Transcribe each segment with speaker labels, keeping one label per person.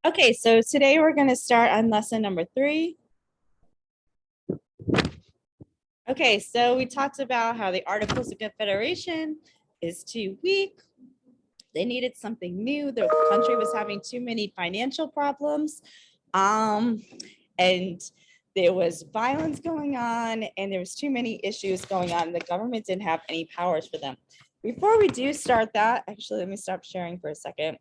Speaker 1: Okay, so today we're going to start on lesson number 3. Okay, so we talked about how the Articles of Confederation is too weak. They needed something new. The country was having too many financial problems. And there was violence going on, and there was too many issues going on. The government didn't have any powers for them. Before we do start that, actually, let me stop sharing for a second.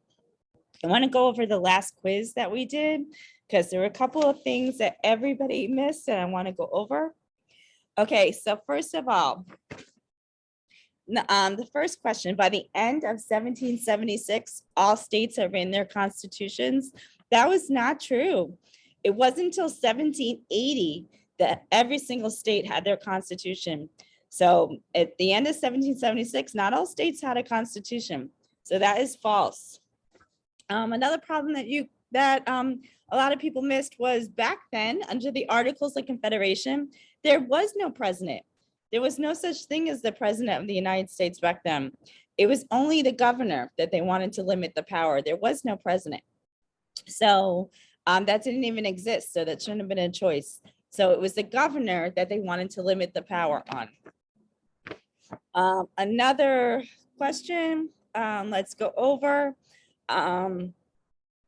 Speaker 1: I want to go over the last quiz that we did because there were a couple of things that everybody missed and I want to go over. Okay, so first of all, the first question, by the end of 1776, all states have written their constitutions. That was not true. It wasn't until 1780 that every single state had their constitution. So at the end of 1776, not all states had a constitution. So that is false. Another problem that a lot of people missed was back then, under the Articles of Confederation, there was no president. There was no such thing as the president of the United States back then. It was only the governor that they wanted to limit the power. There was no president. So that didn't even exist. So that shouldn't have been a choice. So it was the governor that they wanted to limit the power on. Another question, let's go over.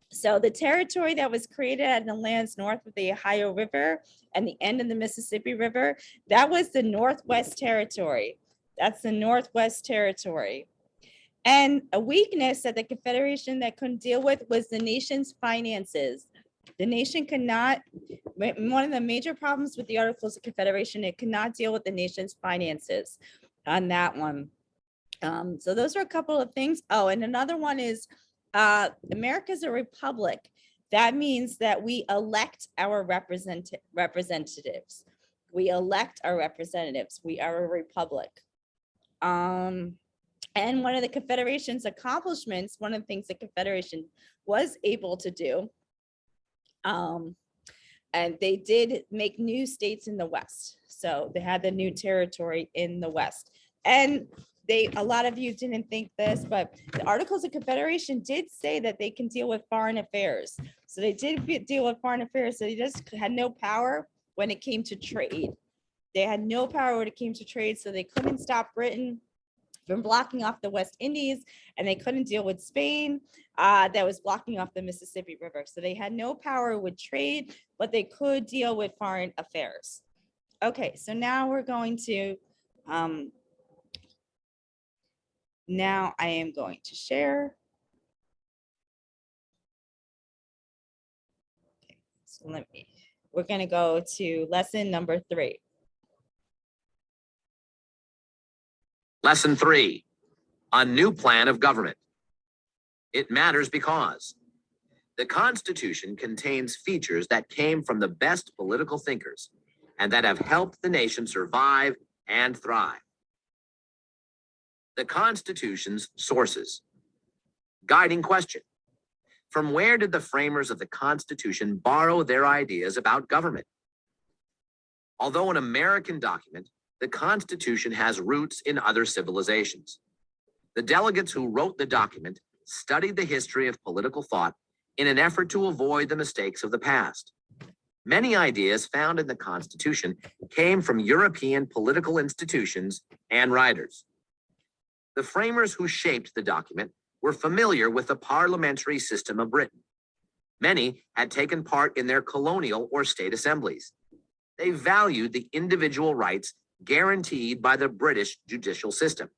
Speaker 1: So the territory that was created at the lands north of the Ohio River and the end of the Mississippi River, that was the Northwest Territory. That's the Northwest Territory. And a weakness that the Confederation that couldn't deal with was the nation's finances. The nation could not, one of the major problems with the Articles of Confederation, it could not deal with the nation's finances on that one. So those are a couple of things. Oh, and another one is America's a republic. That means that we elect our representatives. We elect our representatives. We are a republic. And one of the Confederation's accomplishments, one of the things the Confederation was able to do, and they did make new states in the West. So they had the new territory in the West. And a lot of you didn't think this, but the Articles of Confederation did say that they can deal with foreign affairs. So they did deal with foreign affairs. So they just had no power when it came to trade. They had no power when it came to trade. So they couldn't stop Britain from blocking off the West Indies, and they couldn't deal with Spain that was blocking off the Mississippi River. So they had no power with trade, but they could deal with foreign affairs. Okay, so now we're going to now I am going to share. Okay, so we're going to go to lesson number 3.
Speaker 2: Lesson 3, a new plan of government. It matters because the Constitution contains features that came from the best political thinkers and that have helped the nation survive and thrive. The Constitution's sources. Guiding question. From where did the framers of the Constitution borrow their ideas about government? Although an American document, the Constitution has roots in other civilizations. The delegates who wrote the document studied the history of political thought in an effort to avoid the mistakes of the past. Many ideas found in the Constitution came from European political institutions and writers. The framers who shaped the document were familiar with the parliamentary system of Britain. Many had taken part in their colonial or state assemblies. They valued the individual rights guaranteed by the British judicial system.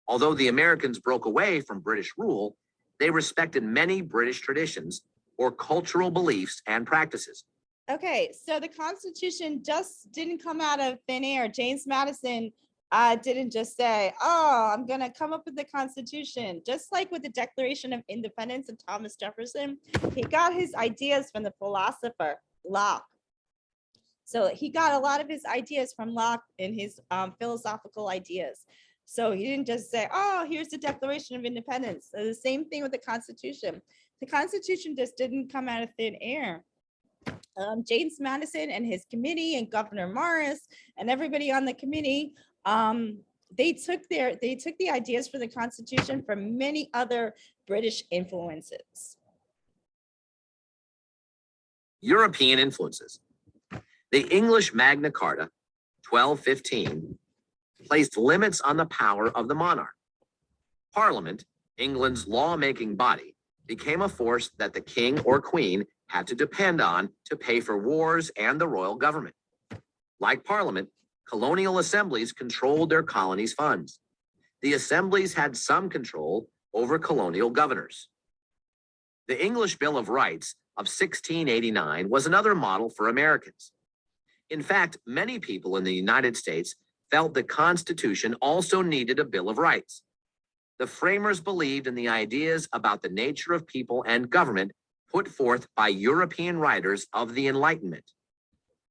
Speaker 2: Although the Americans broke away from British rule, they respected many British traditions or cultural beliefs and practices.
Speaker 1: Okay, so the Constitution just didn't come out of thin air. James Madison didn't just say, oh, I'm going to come up with the Constitution. Just like with the Declaration of Independence of Thomas Jefferson, he got his ideas from the philosopher Locke. So he got a lot of his ideas from Locke and his philosophical ideas. So he didn't just say, oh, here's the Declaration of Independence. So the same thing with the Constitution. The Constitution just didn't come out of thin air. James Madison and his committee and Governor Morris and everybody on the committee, they took the ideas for the Constitution from many other British influences.
Speaker 2: European influences. The English Magna Carta, 1215, placed limits on the power of the monarch. Parliament, England's lawmaking body, became a force that the king or queen had to depend on to pay for wars and the royal government. Like Parliament, colonial assemblies controlled their colonies' funds. The assemblies had some control over colonial governors. The English Bill of Rights of 1689 was another model for Americans. In fact, many people in the United States felt the Constitution also needed a Bill of Rights. The framers believed in the ideas about the nature of people and government put forth by European writers of the Enlightenment.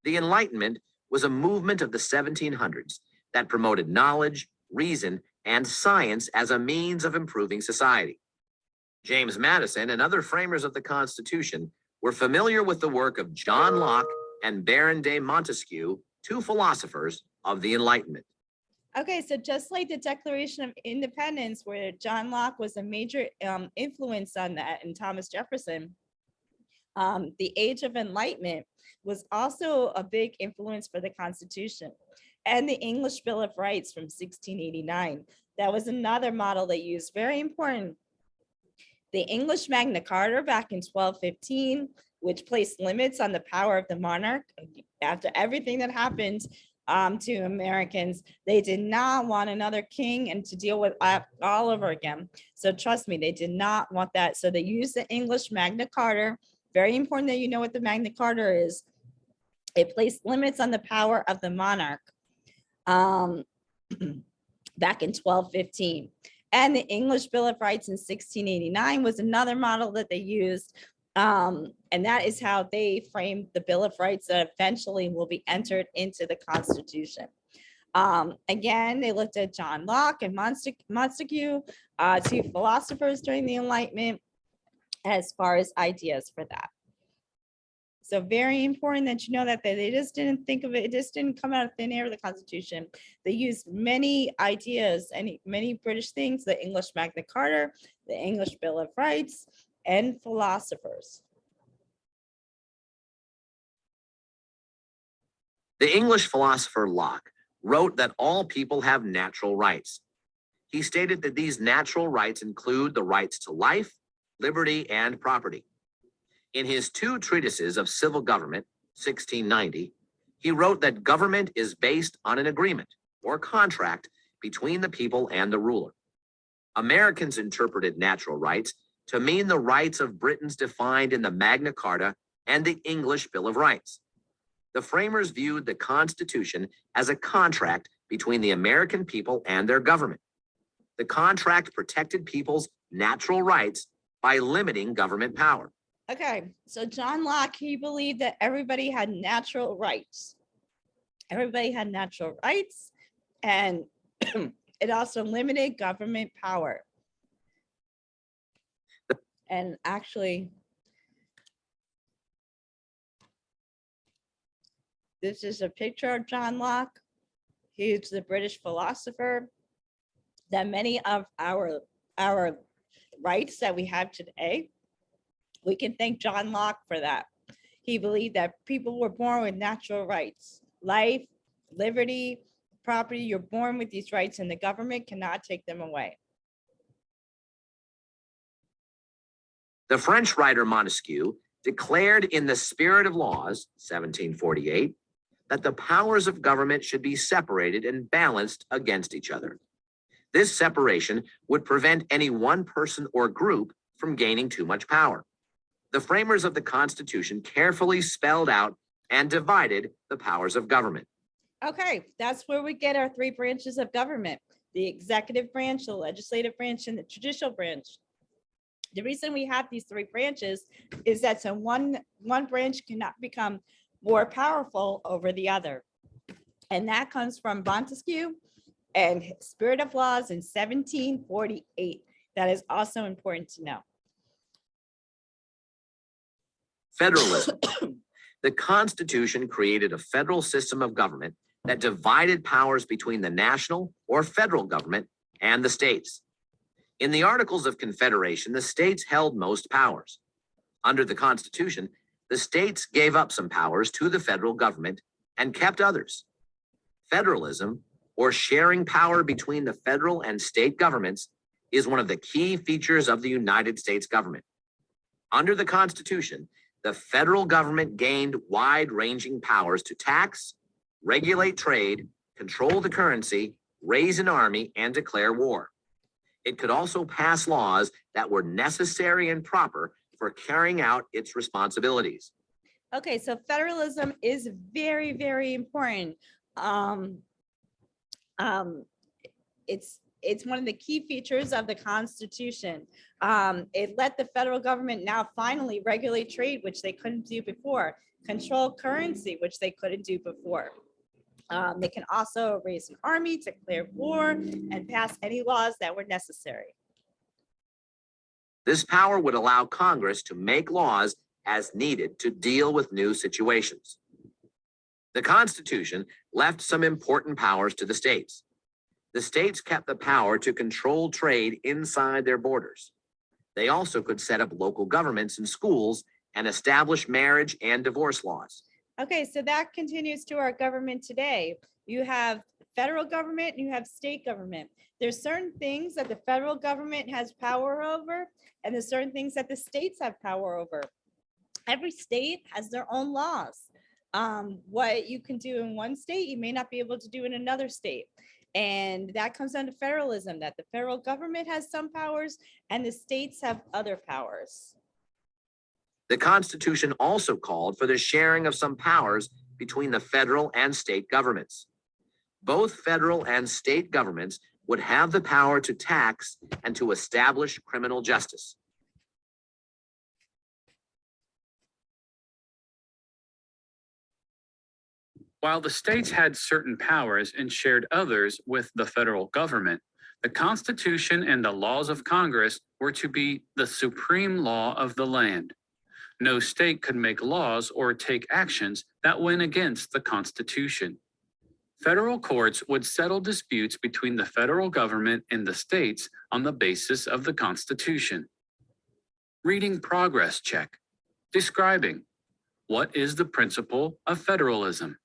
Speaker 2: The Enlightenment was a movement of the 1700s that promoted knowledge, reason, and science as a means of improving society. James Madison and other framers of the Constitution were familiar with the work of John Locke and Baron de Montesquieu, two philosophers of the Enlightenment.
Speaker 1: Okay, so just like the Declaration of Independence, where John Locke was a major influence on that, and Thomas Jefferson, the Age of Enlightenment was also a big influence for the Constitution. And the English Bill of Rights from 1689, that was another model they used, very important. The English Magna Carta back in 1215, which placed limits on the power of the monarch. After everything that happened to Americans, they did not want another king and to deal with all over again. So trust me, they did not want that. So they used the English Magna Carta. Very important that you know what the Magna Carta is. It placed limits on the power of the monarch back in 1215. And the English Bill of Rights in 1689 was another model that they used. And that is how they framed the Bill of Rights that eventually will be entered into the Constitution. Again, they looked at John Locke and Montesquieu, two philosophers during the Enlightenment, as far as ideas for that. So very important that you know that they just didn't think of it. It just didn't come out of thin air, the Constitution. They used many ideas and many British things, the English Magna Carta, the English Bill of Rights, and philosophers.
Speaker 2: The English philosopher Locke wrote that all people have natural rights. He stated that these natural rights include the rights to life, liberty, and property. In his two treatises of civil government, 1690, he wrote that government is based on an agreement or contract between the people and the ruler. Americans interpreted natural rights to mean the rights of Britons defined in the Magna Carta and the English Bill of Rights. The framers viewed the Constitution as a contract between the American people and their government. The contract protected people's natural rights by limiting government power.
Speaker 1: Okay, so John Locke, he believed that everybody had natural rights. Everybody had natural rights, and it also limited government power. And actually, this is a picture of John Locke. He's the British philosopher. That many of our rights that we have today, we can thank John Locke for that. He believed that people were born with natural rights, life, liberty, property. You're born with these rights and the government cannot take them away.
Speaker 2: The French writer Montesquieu declared in the Spirit of Laws, 1748, that the powers of government should be separated and balanced against each other. This separation would prevent any one person or group from gaining too much power. The framers of the Constitution carefully spelled out and divided the powers of government.
Speaker 1: Okay, that's where we get our three branches of government: the executive branch, the legislative branch, and the judicial branch. The reason we have these three branches is that so one branch cannot become more powerful over the other. And that comes from Montesquieu and Spirit of Laws in 1748. That is also important to know.
Speaker 2: Federalism. The Constitution created a federal system of government that divided powers between the national or federal government and the states. In the Articles of Confederation, the states held most powers. Under the Constitution, The states gave up some powers to the federal government and kept others. Federalism, or sharing power between the federal and state governments, is one of the key features of the United States government. Under the Constitution, the federal government gained wide-ranging powers to tax, regulate trade, control the currency, raise an army, and declare war. It could also pass laws that were necessary and proper for carrying out its responsibilities.
Speaker 1: Okay, so federalism is very, very important. It's one of the key features of the Constitution. It let the federal government now finally regulate trade, which they couldn't do before, control currency, which they couldn't do before. They can also raise an army, declare war, and pass any laws that were necessary.
Speaker 2: This power would allow Congress to make laws as needed to deal with new situations. The Constitution left some important powers to the states. The states kept the power to control trade inside their borders. They also could set up local governments and schools and establish marriage and divorce laws.
Speaker 1: Okay, so that continues to our government today. You have federal government, you have state government. There's certain things that the federal government has power over, and there's certain things that the states have power over. Every state has their own laws. What you can do in one state, you may not be able to do in another state. And that comes down to federalism, that the federal government has some powers and the states have other powers.
Speaker 2: The Constitution also called for the sharing of some powers between the federal and state governments. Both federal and state governments would have the power to tax and to establish criminal justice.
Speaker 3: While the states had certain powers and shared others with the federal government, the Constitution and the laws of Congress were to be the supreme law of the land. No state could make laws or take actions that went against the Constitution. Federal courts would settle disputes between the federal government and the states on the basis of the Constitution. Reading progress check. Describing. What is the principle of federalism?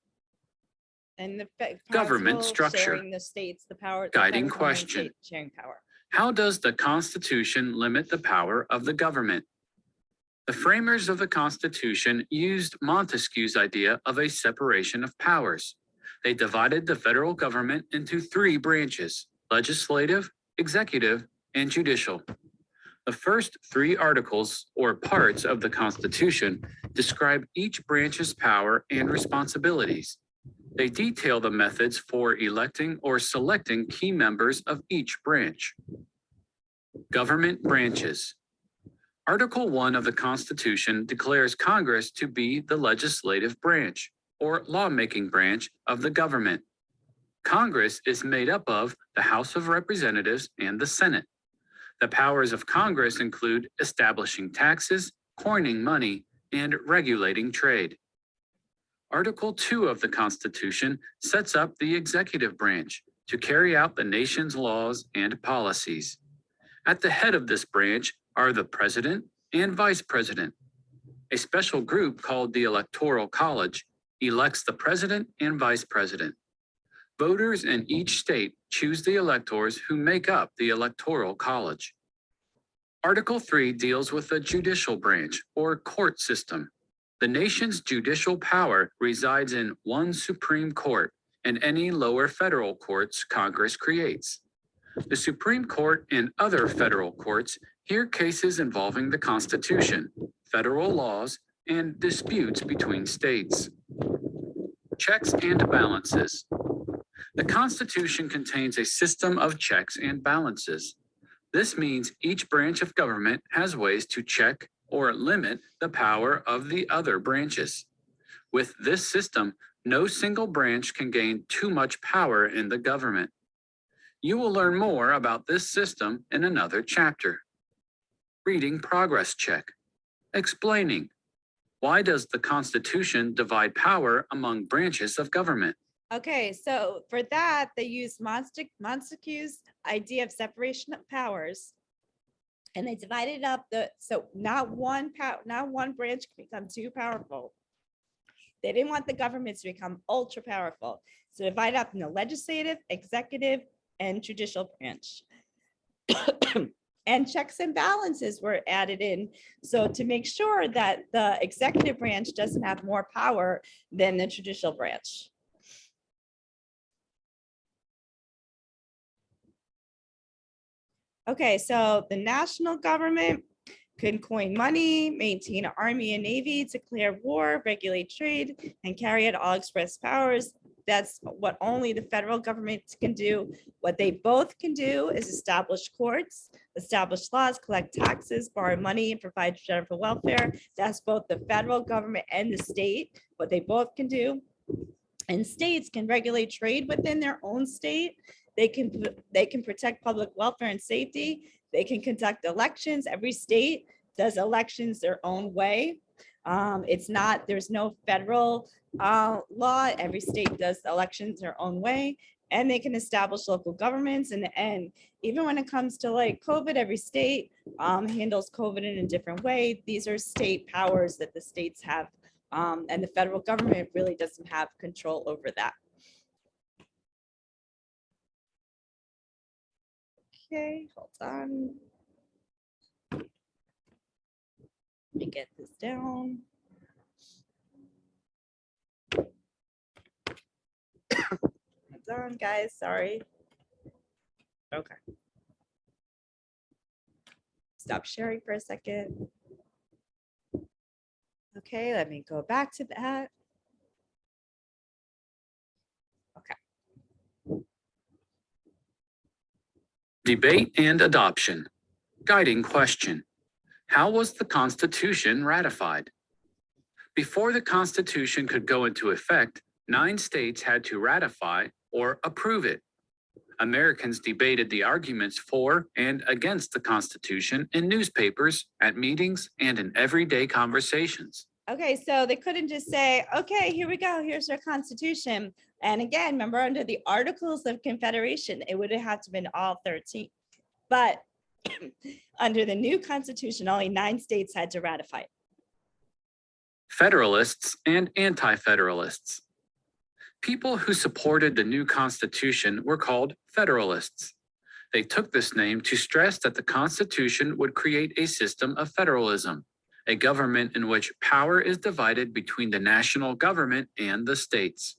Speaker 1: And the
Speaker 3: Government structure.
Speaker 1: Sharing the states, the power.
Speaker 3: Guiding question.
Speaker 1: Sharing power.
Speaker 3: How does the Constitution limit the power of the government? The framers of the Constitution used Montesquieu's idea of a separation of powers. They divided the federal government into three branches: legislative, executive, and judicial. The first three articles or parts of the Constitution describe each branch's power and responsibilities. They detail the methods for electing or selecting key members of each branch. Government branches. Article 1 of the Constitution declares Congress to be the legislative branch, or lawmaking branch of the government. Congress is made up of the House of Representatives and the Senate. The powers of Congress include establishing taxes, coining money, and regulating trade. Article 2 of the Constitution sets up the executive branch to carry out the nation's laws and policies. At the head of this branch are the President and Vice President. A special group called the Electoral College elects the President and Vice President. Voters in each state choose the electors who make up the Electoral College. Article 3 deals with the judicial branch or court system. The nation's judicial power resides in one Supreme Court and any lower federal courts Congress creates. The Supreme Court and other federal courts hear cases involving the Constitution, federal laws, and disputes between states. Checks and balances. The Constitution contains a system of checks and balances. This means each branch of government has ways to check or limit the power of the other branches. With this system, no single branch can gain too much power in the government. You will learn more about this system in another chapter. Reading progress check. Explaining. Why does the Constitution divide power among branches of government?
Speaker 1: Okay, so for that, they use Montesquieu's idea of separation of powers. And they divided up so not one branch can become too powerful. They didn't want the government to become ultra powerful. So divided up in the legislative, executive, and judicial branch. And checks and balances were added in. So to make sure that the executive branch doesn't have more power than the judicial branch. Okay, so the national government could coin money, maintain an army and navy, declare war, regulate trade, and carry out all express powers. That's what only the federal government can do. What they both can do is establish courts, establish laws, collect taxes, borrow money, and provide general welfare. That's both the federal government and the state, what they both can do. And states can regulate trade within their own state. They can protect public welfare and safety. They can conduct elections. Every state does elections their own way. There's no federal law. Every state does elections their own way. And they can establish local governments. And even when it comes to like COVID, every state handles COVID in a different way. These are state powers that the states have. And the federal government really doesn't have control over that. Okay, hold on. Let me get this down. Hold on, guys, sorry. Okay. Stop sharing for a second. Okay, let me go back to that.
Speaker 3: Debate and adoption. Guiding question. How was the Constitution ratified? Before the Constitution could go into effect, 9 states had to ratify or approve it. Americans debated the arguments for and against the Constitution in newspapers, at meetings, and in everyday conversations.
Speaker 1: Okay, so they couldn't just say, okay, here we go, here's our Constitution. And again, remember under the Articles of Confederation, it would have had to been all 13. But under the new Constitution, only 9 states had to ratify it.
Speaker 3: Federalists and Anti-Federalists. People who supported the new Constitution were called Federalists. They took this name to stress that the Constitution would create a system of federalism, a government in which power is divided between the national government and the states.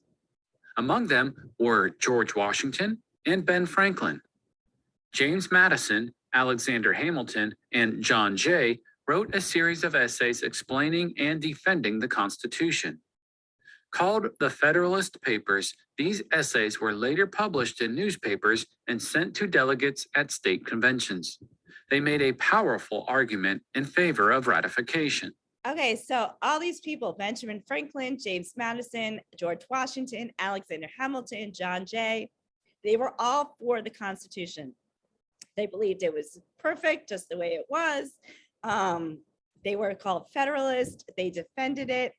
Speaker 3: Among them were George Washington and Ben Franklin. James Madison, Alexander Hamilton, and John Jay wrote a series of essays explaining and defending the Constitution. Called the Federalist Papers, these essays were later published in newspapers and sent to delegates at state conventions. They made a powerful argument in favor of ratification.
Speaker 1: Okay, so all these people, Benjamin Franklin, James Madison, George Washington, Alexander Hamilton, John Jay, they were all for the Constitution. They believed it was perfect, just the way it was. They were called Federalists. They defended it,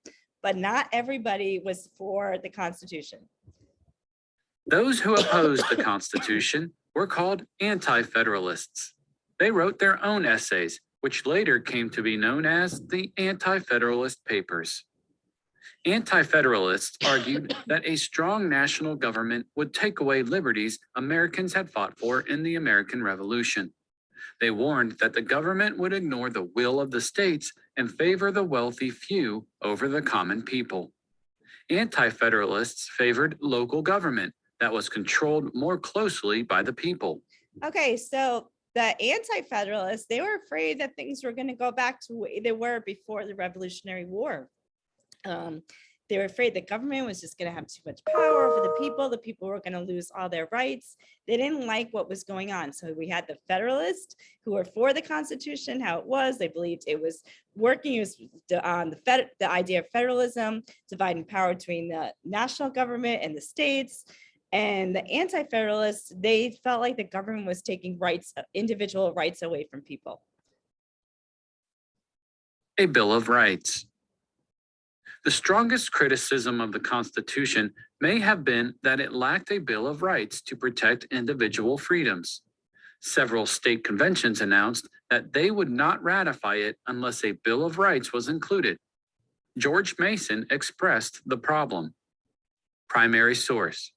Speaker 1: but not everybody was for the Constitution.
Speaker 3: Those who opposed the Constitution were called Anti-Federalists. They wrote their own essays, which later came to be known as the Anti-Federalist Papers. Anti-Federalists argued that a strong national government would take away liberties Americans had fought for in the American Revolution. They warned that the government would ignore the will of the states and favor the wealthy few over the common people. Anti-Federalists favored local government that was controlled more closely by the people.
Speaker 1: Okay, so the Anti-Federalists, they were afraid that things were going to go back to the way they were before the Revolutionary War. They were afraid the government was just going to have too much power over the people. The people were going to lose all their rights. They didn't like what was going on. So we had the Federalists who were for the Constitution, how it was. They believed it was working. It was the idea of federalism, dividing power between the national government and the states. And the Anti-Federalists, they felt like the government was taking rights, individual rights away from people.
Speaker 3: A Bill of Rights. The strongest criticism of the Constitution may have been that it lacked a Bill of Rights to protect individual freedoms. Several state conventions announced that they would not ratify it unless a Bill of Rights was included. George Mason expressed the problem. Primary source.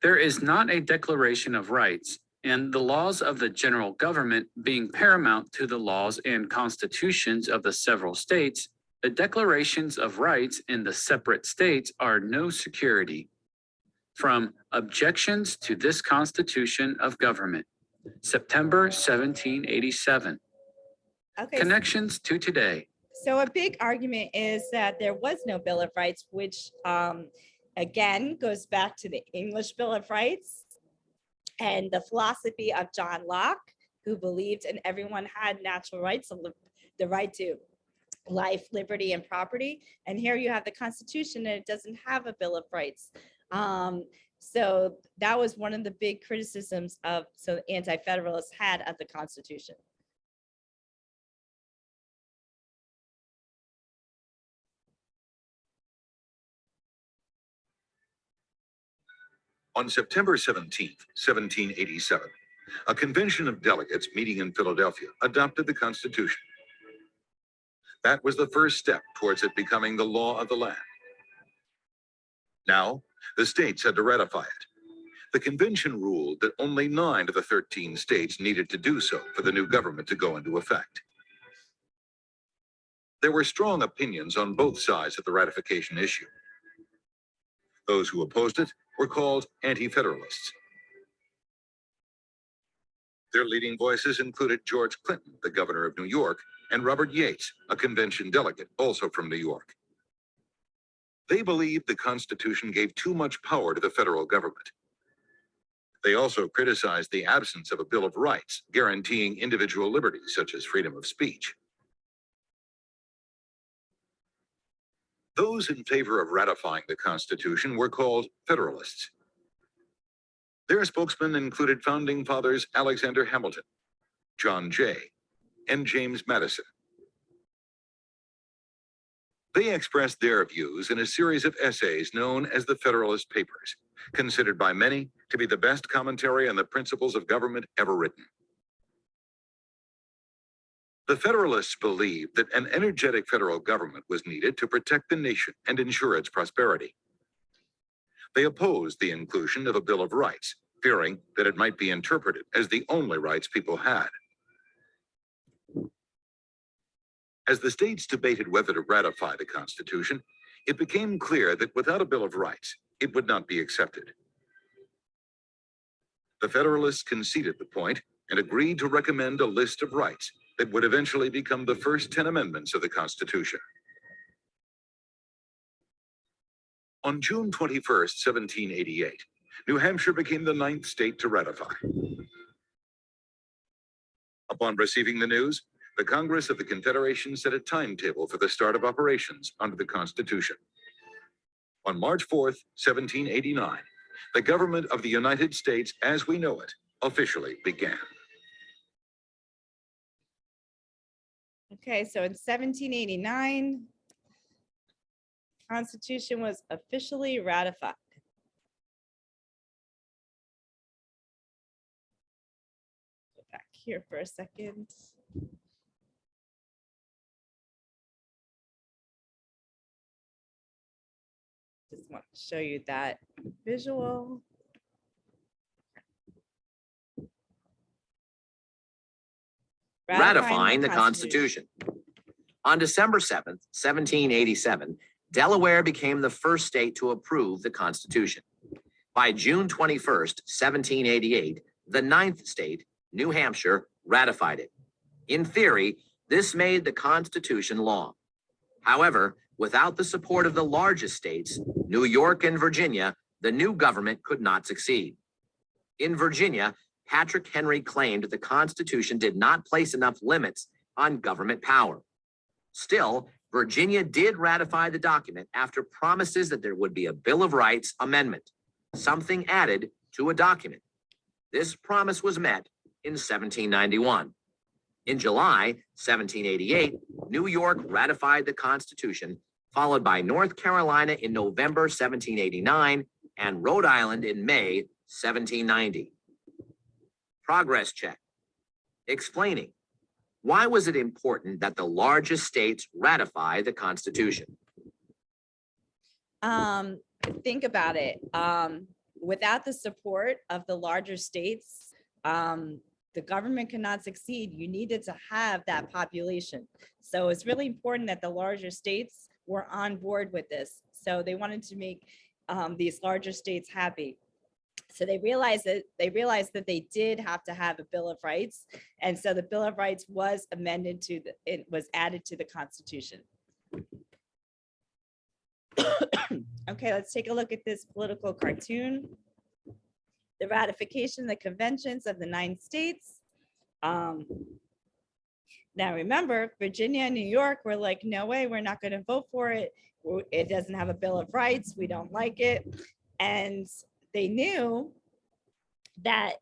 Speaker 3: There is not a Declaration of Rights, and the laws of the general government being paramount to the laws and constitutions of the several states, the declarations of rights in the separate states are no security. From Objections to this Constitution of Government, September 1787.
Speaker 1: Okay.
Speaker 3: Connections to today.
Speaker 1: So a big argument is that there was no Bill of Rights, which again goes back to the English Bill of Rights and the philosophy of John Locke, who believed in everyone had natural rights, the right to life, liberty, and property. And here you have the Constitution, and it doesn't have a Bill of Rights. So that was one of the big criticisms of Anti-Federalists had of the Constitution.
Speaker 4: On September 17, 1787, a convention of delegates meeting in Philadelphia adopted the Constitution. That was the first step towards it becoming the law of the land. Now, the states had to ratify it. The convention ruled that only 9 of the 13 states needed to do so for the new government to go into effect. There were strong opinions on both sides of the ratification issue. Those who opposed it were called Anti-Federalists. Their leading voices included George Clinton, the governor of New York, and Robert Yates, a convention delegate, also from New York. They believed the Constitution gave too much power to the federal government. They also criticized the absence of a Bill of Rights guaranteeing individual liberties such as freedom of speech. Those in favor of ratifying the Constitution were called Federalists. Their spokesmen included founding fathers Alexander Hamilton, John Jay, and James Madison. They expressed their views in a series of essays known as the Federalist Papers, considered by many to be the best commentary on the principles of government ever written. The Federalists believed that an energetic federal government was needed to protect the nation and ensure its prosperity. They opposed the inclusion of a Bill of Rights, fearing that it might be interpreted as the only rights people had. As the states debated whether to ratify the Constitution, it became clear that without a Bill of Rights, it would not be accepted. The Federalists conceded the point and agreed to recommend a list of rights that would eventually become the first 10 amendments of the Constitution. On June 21, 1788, New Hampshire became the 9th state to ratify. Upon receiving the news, the Congress of the Confederation set a timetable for the start of operations under the Constitution. On March 4, 1789, the government of the United States as we know it officially began.
Speaker 1: Okay, so in 1789, Constitution was officially ratified. Go back here for a second. Just want to show you that visual.
Speaker 2: Ratifying the Constitution. On December 7th, 1787, Delaware became the first state to approve the Constitution. By June 21st, 1788, the 9th state, New Hampshire, ratified it. In theory, this made the Constitution law. However, without the support of the largest states, New York and Virginia, the new government could not succeed. In Virginia, Patrick Henry claimed the Constitution did not place enough limits on government power. Still, Virginia did ratify the document after promises that there would be a Bill of Rights amendment, something added to a document. This promise was met in 1791. In July 1788, New York ratified the Constitution, followed by North Carolina in November 1789 and Rhode Island in May 1790. Progress check. Explaining. Why was it important that the largest states ratify the Constitution?
Speaker 1: Think about it. Without the support of the larger states, the government cannot succeed. You needed to have that population. So it's really important that the larger states were on board with this. So they wanted to make these larger states happy. So they realized that they did have to have a Bill of Rights. And so the Bill of Rights was amended it was added to the Constitution. Okay, let's take a look at this political cartoon. The ratification, the conventions of the 9 states. Now remember, Virginia and New York were like, no way, we're not going to vote for it. It doesn't have a Bill of Rights. We don't like it. And they knew that,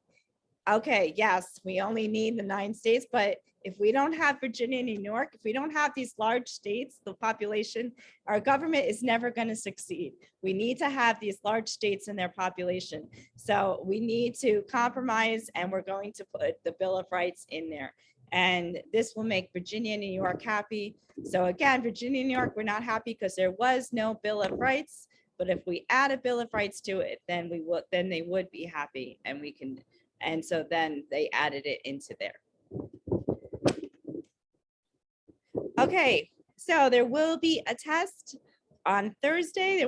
Speaker 1: okay, yes, we only need the 9 states, but if we don't have Virginia and New York, if we don't have these large states, the population, our government is never going to succeed. We need to have these large states in their population. So we need to compromise, and we're going to put the Bill of Rights in there. And this will make Virginia and New York happy. So again, Virginia and New York were not happy because there was no Bill of Rights. But if we add a Bill of Rights to it, then they would be happy, and so then they added it into there. Okay, so there will be a test on Thursday.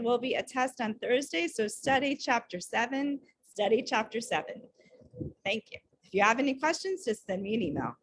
Speaker 1: So study chapter 7. Thank you. If you have any questions, just send me an email.